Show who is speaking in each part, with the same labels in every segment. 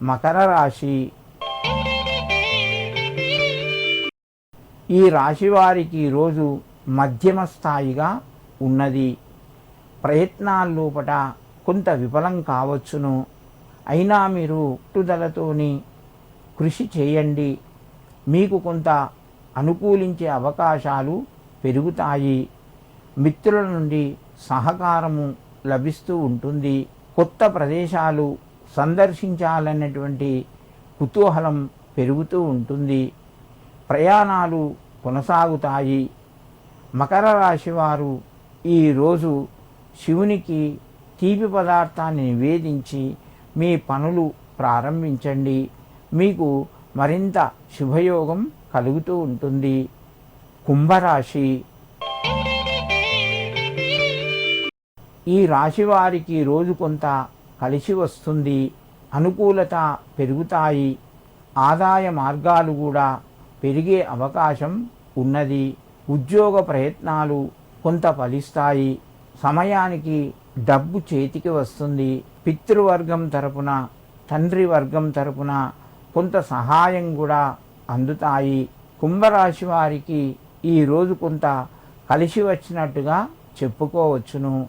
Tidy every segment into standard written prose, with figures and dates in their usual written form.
Speaker 1: మకర రాశి. ఈ రాశి వారికి ఈరోజు మధ్యమ స్థాయిగా ఉన్నది. ప్రయత్నాల్లోపట కొంత విఫలం కావచ్చును. అయినా మీరు పట్టుదలతోని కృషి చేయండి. మీకు కొంత అనుకూలించే అవకాశాలు పెరుగుతాయి. మిత్రుల నుండి సహకారము లభిస్తూ ఉంటుంది. కొత్త ప్రదేశాలు సందర్శించాలనేటువంటి కుతూహలం పెరుగుతూ ఉంటుంది. ప్రయాణాలు కొనసాగుతాయి. మకర రాశి వారు ఈరోజు శివునికి తీపి పదార్థాన్ని నివేదించి మీ పనులు ప్రారంభించండి. మీకు మరింత శుభయోగం కలుగుతూ ఉంటుంది. కుంభరాశి. ఈ రాశి వారికి రోజు కొంత కలిసి వస్తుంది. అనుకూలత పెరుగుతాయి. ఆదాయ మార్గాలు కూడా పెరిగే అవకాశం ఉన్నది. ఉద్యోగ ప్రయత్నాలు కొంత ఫలిస్తాయి. సమయానికి డబ్బు చేతికి వస్తుంది. పితృవర్గం తరపున, తండ్రి వర్గం తరపున కొంత సహాయం కూడా అందుతాయి. కుంభరాశి వారికి ఈరోజు కొంత కలిసి వచ్చినట్టుగా చెప్పుకోవచ్చును.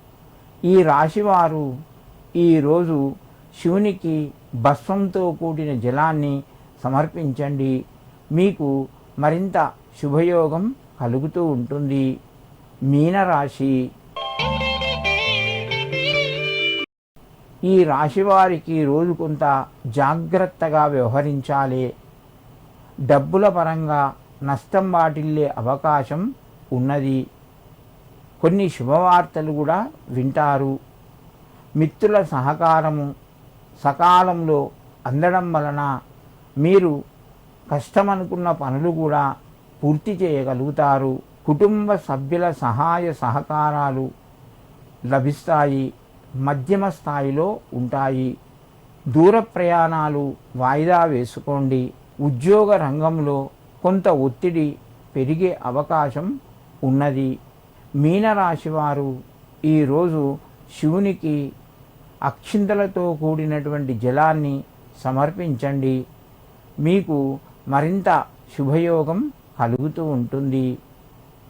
Speaker 1: ఈ రాశివారు ఈరోజు శివునికి భస్మంతో కూడిన జలాన్ని సమర్పించండి. మీకు మరింత శుభయోగం కలుగుతూ ఉంటుంది. మీనరాశి. ఈ రాశివారికి రోజు కొంత జాగ్రత్తగా వ్యవహరించాలి. డబ్బుల పరంగా నష్టం వాటిల్లే అవకాశం ఉన్నది. కొన్ని శుభవార్తలు కూడా వింటారు. మిత్రుల సహకారము సకాలంలో అందడం వలన మీరు కష్టమనుకున్న పనులు కూడా పూర్తి చేయగలుగుతారు. కుటుంబ సభ్యుల సహాయ సహకారాలు లభిస్తాయి. మధ్యమ స్థాయిలో ఉంటాయి. దూర ప్రయాణాలు వాయిదా వేసుకోండి. ఉద్యోగ రంగంలో కొంత ఒత్తిడి పెరిగే అవకాశం ఉన్నది. మీనరాశి వారు ఈరోజు శివునికి అక్షింతలతో కూడినటువంటి జలాన్ని సమర్పించండి. మీకు మరింత శుభయోగం కలుగుతూ ఉంటుంది.